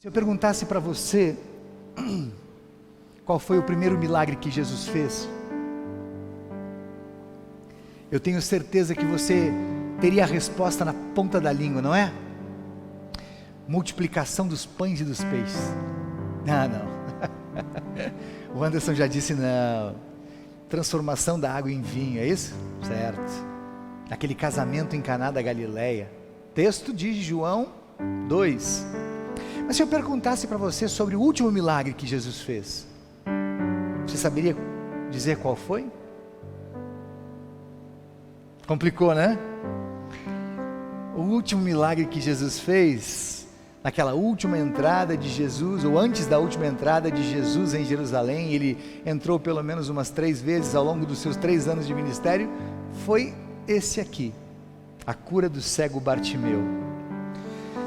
Se eu perguntasse para você qual foi o primeiro milagre que Jesus fez, eu tenho certeza que você teria a resposta na ponta da língua, não é? Multiplicação dos pães e dos peixes. Não. O Anderson já disse não. Transformação da água em vinho, é isso? Certo. Aquele casamento em Caná da Galileia. Texto de João 2. Mas se eu perguntasse para você sobre o último milagre que Jesus fez, você saberia dizer qual foi? Complicou, né? O último milagre que Jesus fez, naquela última entrada de Jesus, ou antes da última entrada de Jesus em Jerusalém, ele entrou pelo menos umas 3 vezes ao longo dos seus 3 anos de ministério, foi esse aqui, a cura do cego Bartimeu.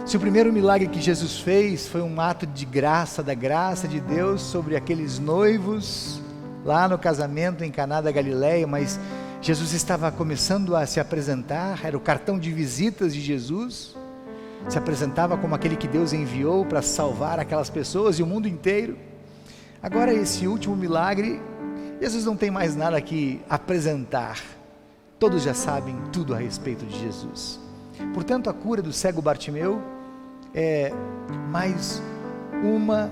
Se o primeiro milagre que Jesus fez foi um ato de graça, da graça de Deus sobre aqueles noivos, lá no casamento em Caná da Galileia, mas Jesus estava começando a se apresentar, era o cartão de visitas de Jesus, se apresentava como aquele que Deus enviou para salvar aquelas pessoas e o mundo inteiro. Agora esse último milagre, Jesus não tem mais nada que apresentar, todos já sabem tudo a respeito de Jesus. Portanto, a cura do cego Bartimeu é mais uma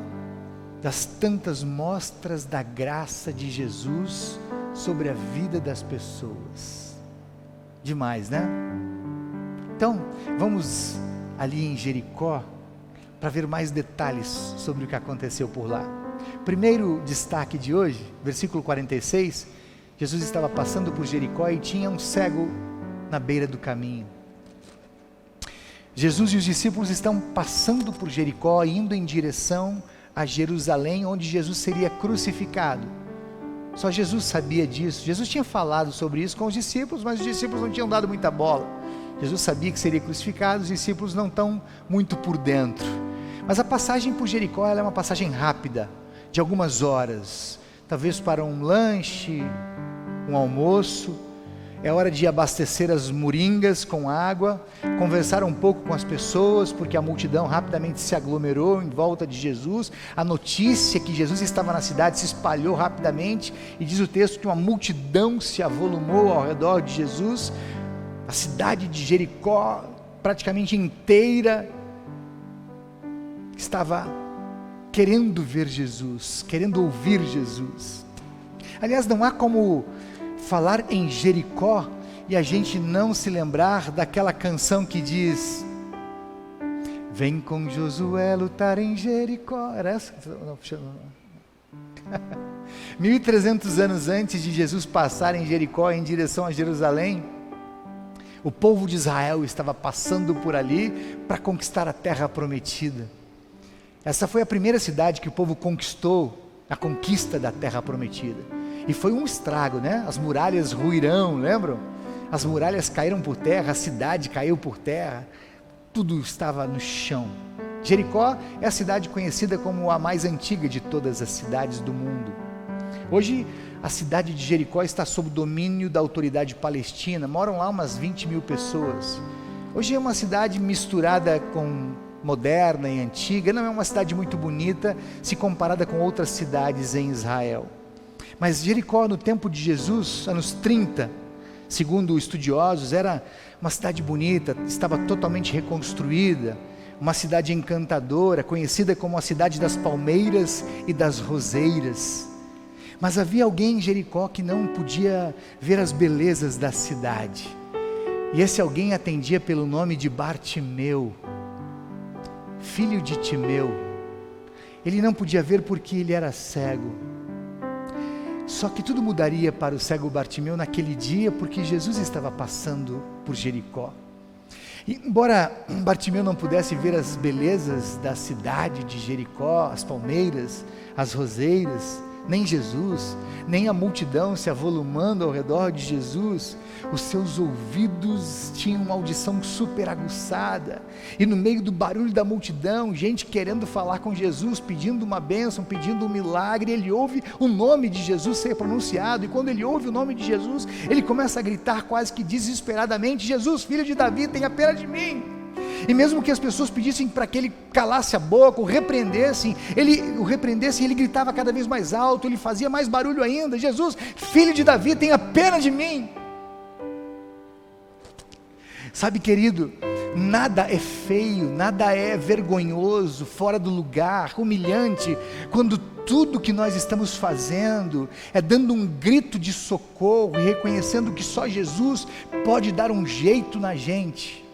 das tantas mostras da graça de Jesus sobre a vida das pessoas. Demais, né? Então, vamos ali em Jericó para ver mais detalhes sobre o que aconteceu por lá. Primeiro destaque de hoje, versículo 46, Jesus estava passando por Jericó e tinha um cego na beira do caminho. Jesus e os discípulos estão passando por Jericó, indo em direção a Jerusalém, onde Jesus seria crucificado. Só Jesus sabia disso. Jesus tinha falado sobre isso com os discípulos, mas os discípulos não tinham dado muita bola. Jesus sabia que seria crucificado, os discípulos não estão muito por dentro. Mas a passagem por Jericó, ela é uma passagem rápida, de algumas horas, talvez para um lanche, um almoço. É hora de abastecer as moringas com água, conversar um pouco com as pessoas, porque a multidão rapidamente se aglomerou em volta de Jesus. A notícia que Jesus estava na cidade se espalhou rapidamente, e diz o texto que uma multidão se avolumou ao redor de Jesus. A cidade de Jericó, praticamente inteira, estava querendo ver Jesus, querendo ouvir Jesus. Aliás, não há como falar em Jericó e a gente não se lembrar daquela canção que diz: vem com Josué lutar em Jericó. Era essa? Não. 1300 anos antes de Jesus passar em Jericó em direção a Jerusalém, o povo de Israel estava passando por ali para conquistar a terra prometida. Essa foi a primeira cidade que o povo conquistou, a conquista da terra prometida. E foi um estrago, né? As muralhas ruirão, lembram? As muralhas caíram por terra, a cidade caiu por terra, tudo estava no chão. Jericó é a cidade conhecida como a mais antiga de todas as cidades do mundo. Hoje, a cidade de Jericó está sob domínio da autoridade palestina, moram lá umas 20 mil pessoas. Hoje é uma cidade misturada com moderna e antiga, não é uma cidade muito bonita, se comparada com outras cidades em Israel. Mas Jericó, no tempo de Jesus, anos 30, segundo estudiosos, era uma cidade bonita, estava totalmente reconstruída, uma cidade encantadora, conhecida como a cidade das palmeiras e das roseiras. Mas havia alguém em Jericó que não podia ver as belezas da cidade, e esse alguém atendia pelo nome de Bartimeu, filho de Timeu. Ele não podia ver porque ele era cego. Só que tudo mudaria para o cego Bartimeu naquele dia, porque Jesus estava passando por Jericó. E embora Bartimeu não pudesse ver as belezas da cidade de Jericó, as palmeiras, as roseiras, nem Jesus, nem a multidão se avolumando ao redor de Jesus, os seus ouvidos tinham uma audição super aguçada, e no meio do barulho da multidão, gente querendo falar com Jesus, pedindo uma bênção, pedindo um milagre, ele ouve o nome de Jesus ser pronunciado, e quando ele ouve o nome de Jesus, ele começa a gritar quase que desesperadamente: Jesus, filho de Davi, tenha pena de mim. E mesmo que as pessoas pedissem para que ele calasse a boca, o repreendessem, ele gritava cada vez mais alto, ele fazia mais barulho ainda: Jesus, filho de Davi, tenha pena de mim. Sabe, querido, nada é feio, nada é vergonhoso, fora do lugar, humilhante, quando tudo que nós estamos fazendo é dando um grito de socorro e reconhecendo que só Jesus pode dar um jeito na gente.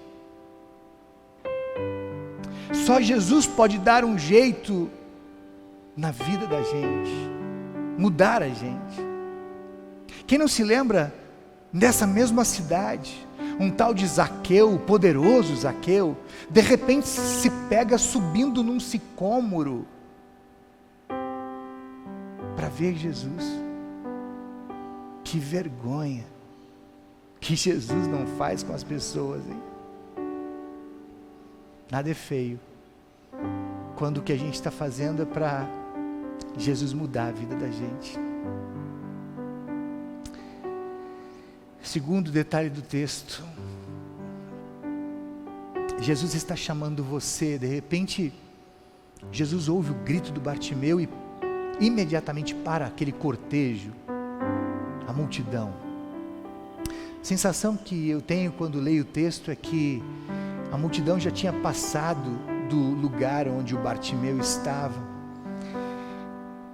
Só Jesus pode dar um jeito na vida da gente, mudar a gente. Quem não se lembra dessa mesma cidade? Um tal de Zaqueu, o poderoso Zaqueu, de repente se pega subindo num sicômoro para ver Jesus. Que vergonha que Jesus não faz com as pessoas, hein? Nada é feio quando o que a gente está fazendo é para Jesus mudar a vida da gente. Segundo detalhe do texto, Jesus está chamando você. De repente, Jesus ouve o grito do Bartimeu e imediatamente para aquele cortejo, a multidão. A sensação que eu tenho quando leio o texto é que a multidão já tinha passado do lugar onde o Bartimeu estava.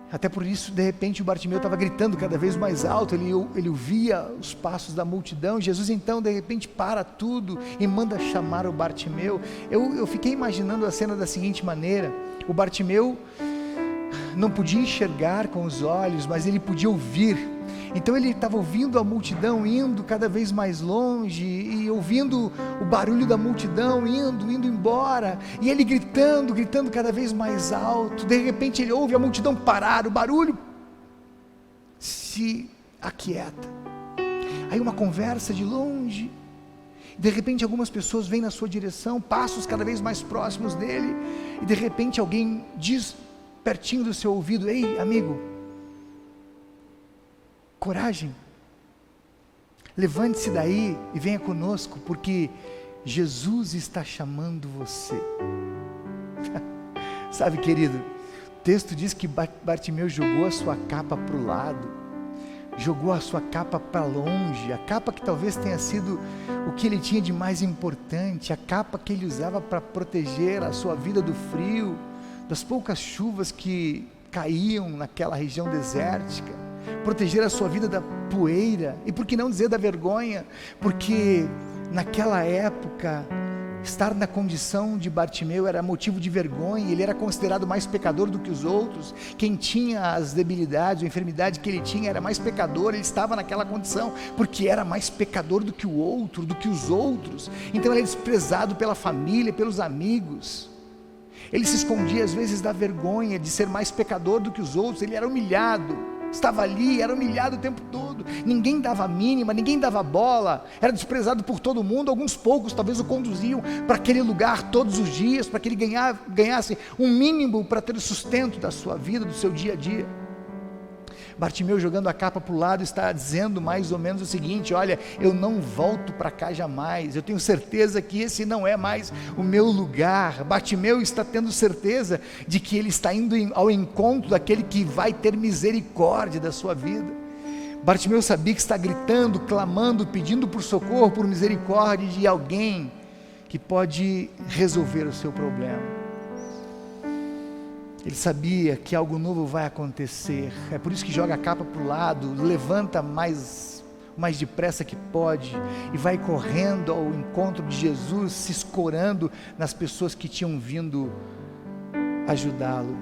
Até por isso, de repente, o Bartimeu estava gritando cada vez mais alto, ele ouvia os passos da multidão. Jesus então, de repente, para tudo e manda chamar o Bartimeu. Eu fiquei imaginando a cena da seguinte maneira: o Bartimeu não podia enxergar com os olhos, mas ele podia ouvir. Então ele estava ouvindo a multidão indo cada vez mais longe, e ouvindo o barulho da multidão indo embora, e ele gritando cada vez mais alto. De repente ele ouve a multidão parar, o barulho se aquieta. Aí uma conversa de longe, de repente algumas pessoas vêm na sua direção, passos cada vez mais próximos dele, e de repente alguém diz pertinho do seu ouvido: ei, amigo, coragem, levante-se daí e venha conosco, porque Jesus está chamando você. Sabe, querido, o texto diz que Bartimeu jogou a sua capa para o lado, jogou a sua capa para longe, a capa que talvez tenha sido o que ele tinha de mais importante, a capa que ele usava para proteger a sua vida do frio, das poucas chuvas que caíam naquela região desértica, proteger a sua vida da poeira, e por que não dizer da vergonha, porque naquela época estar na condição de Bartimeu era motivo de vergonha. Ele era considerado mais pecador do que os outros. Quem tinha as debilidades, a enfermidade que ele tinha, era mais pecador. Ele estava naquela condição porque era mais pecador do que o outro, do que os outros. Então ele era desprezado pela família, pelos amigos. Ele se escondia às vezes da vergonha de ser mais pecador do que os outros. Ele era humilhado, estava ali, era humilhado o tempo todo. Ninguém dava a mínima, ninguém dava bola, era desprezado por todo mundo. Alguns poucos talvez o conduziam para aquele lugar todos os dias, para que ele ganhasse um mínimo para ter o sustento da sua vida, do seu dia a dia. Bartimeu, jogando a capa para o lado, está dizendo mais ou menos o seguinte: olha, eu não volto para cá jamais, eu tenho certeza que esse não é mais o meu lugar. Bartimeu está tendo certeza de que ele está indo ao encontro daquele que vai ter misericórdia da sua vida. Bartimeu sabia que está gritando, clamando, pedindo por socorro, por misericórdia de alguém que pode resolver o seu problema. Ele sabia que algo novo vai acontecer, é por isso que joga a capa para o lado, levanta mais depressa que pode, e vai correndo ao encontro de Jesus, se escorando nas pessoas que tinham vindo ajudá-lo.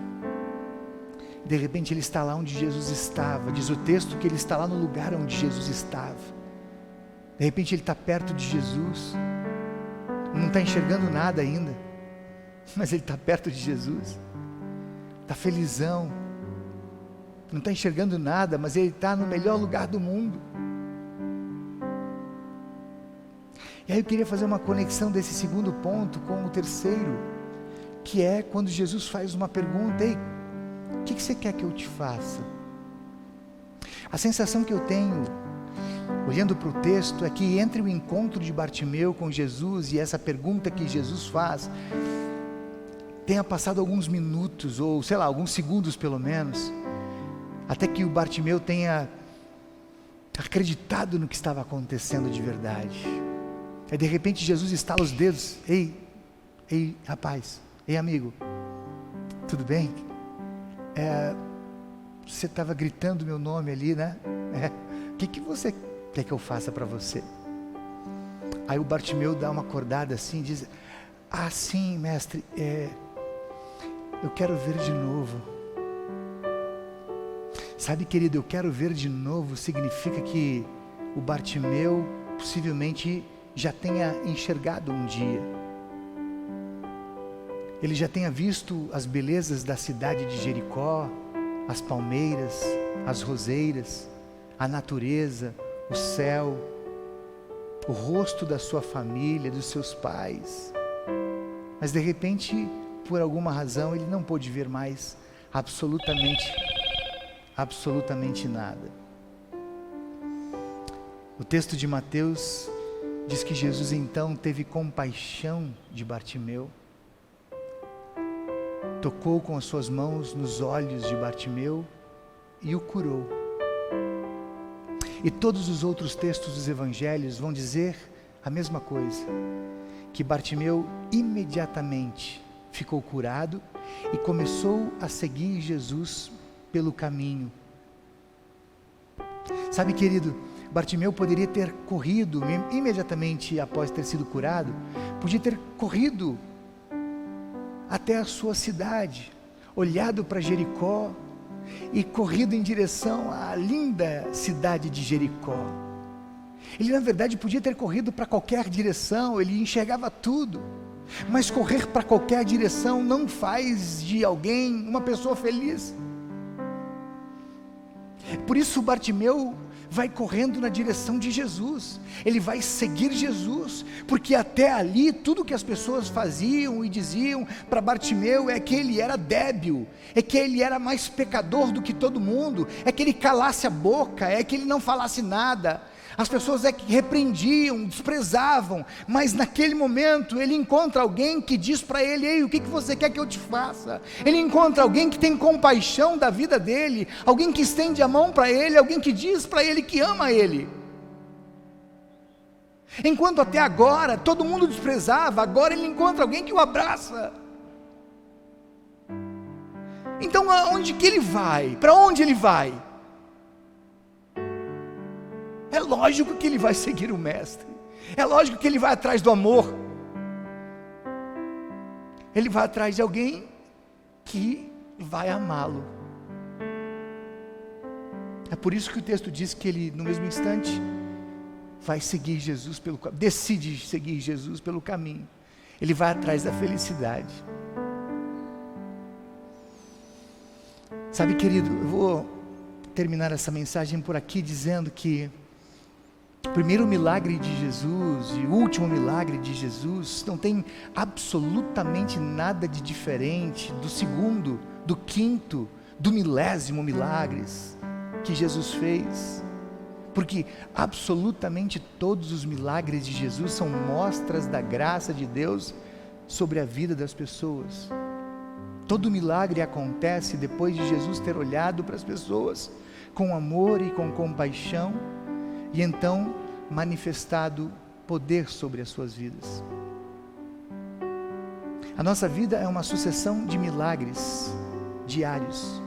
De repente ele está lá onde Jesus estava. Diz o texto que ele está lá no lugar onde Jesus estava. De repente ele está perto de Jesus, não está enxergando nada ainda, mas ele está perto de Jesus. Está felizão, não está enxergando nada, mas ele está no melhor lugar do mundo. E aí eu queria fazer uma conexão desse segundo ponto com o terceiro, que é quando Jesus faz uma pergunta: ei, o que você quer que eu te faça? A sensação que eu tenho olhando para o texto, é que entre o encontro de Bartimeu com Jesus e essa pergunta que Jesus faz, tenha passado alguns minutos, ou sei lá, alguns segundos pelo menos, até que o Bartimeu tenha acreditado no que estava acontecendo de verdade. Aí de repente Jesus estala os dedos: ei rapaz, ei amigo, tudo bem? Você estava gritando meu nome ali, né? O que você quer que eu faça para você? Aí o Bartimeu dá uma acordada assim e diz: sim, mestre, eu quero ver de novo. Sabe, querido, eu quero ver de novo significa que o Bartimeu possivelmente já tenha enxergado um dia. Ele já tenha visto as belezas da cidade de Jericó, as palmeiras, as roseiras, a natureza, o céu, o rosto da sua família, dos seus pais. Mas de repente, por alguma razão, ele não pôde ver mais absolutamente nada. O texto de Mateus diz que Jesus então teve compaixão de Bartimeu, tocou com as suas mãos nos olhos de Bartimeu e o curou. E todos os outros textos dos evangelhos vão dizer a mesma coisa, que Bartimeu imediatamente ficou curado e começou a seguir Jesus pelo caminho. Sabe, querido, Bartimeu poderia ter corrido imediatamente após ter sido curado, podia ter corrido até a sua cidade, olhado para Jericó e corrido em direção à linda cidade de Jericó. Ele na verdade podia ter corrido para qualquer direção, ele enxergava tudo, mas correr para qualquer direção não faz de alguém uma pessoa feliz. Por isso Bartimeu vai correndo na direção de Jesus, ele vai seguir Jesus, porque até ali tudo que as pessoas faziam e diziam para Bartimeu é que ele era débil, é que ele era mais pecador do que todo mundo, é que ele calasse a boca, é que ele não falasse nada. As pessoas é que repreendiam, desprezavam, mas naquele momento ele encontra alguém que diz para ele: ei, o que você quer que eu te faça? Ele encontra alguém que tem compaixão da vida dele, alguém que estende a mão para ele, alguém que diz para ele que ama ele. Enquanto até agora todo mundo desprezava, agora ele encontra alguém que o abraça. Então aonde que ele vai? Para onde ele vai? É lógico que ele vai seguir o mestre, é lógico que ele vai atrás do amor, ele vai atrás de alguém que vai amá-lo. É por isso que o texto diz que ele no mesmo instante vai seguir Jesus decide seguir Jesus pelo caminho, ele vai atrás da felicidade. Sabe, querido, eu vou terminar essa mensagem por aqui dizendo que o primeiro milagre de Jesus e o último milagre de Jesus não tem absolutamente nada de diferente do segundo, do quinto, do milésimo milagres que Jesus fez, porque absolutamente todos os milagres de Jesus são mostras da graça de Deus sobre a vida das pessoas. Todo milagre acontece depois de Jesus ter olhado para as pessoas com amor e com compaixão, e então manifestado poder sobre as suas vidas. A nossa vida é uma sucessão de milagres diários,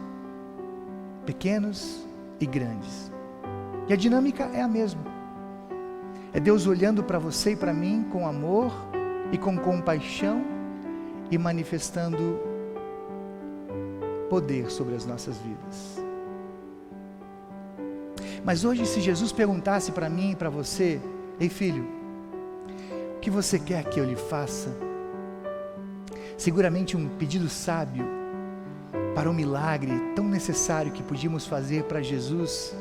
pequenos e grandes, e a dinâmica é a mesma. É Deus olhando para você e para mim com amor e com compaixão e manifestando poder sobre as nossas vidas. Mas hoje, se Jesus perguntasse para mim e para você: ei filho, o que você quer que eu lhe faça? Seguramente um pedido sábio para um milagre tão necessário que podíamos fazer para Jesus,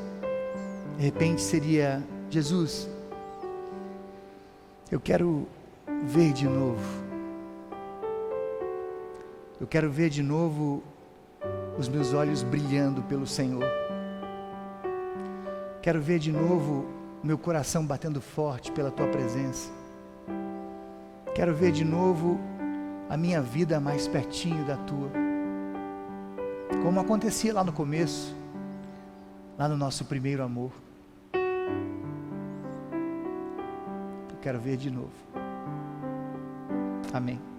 de repente seria: Jesus, eu quero ver de novo, eu quero ver de novo os meus olhos brilhando pelo Senhor, quero ver de novo meu coração batendo forte pela tua presença. Quero ver de novo a minha vida mais pertinho da tua, como acontecia lá no começo, lá no nosso primeiro amor. Eu quero ver de novo. Amém.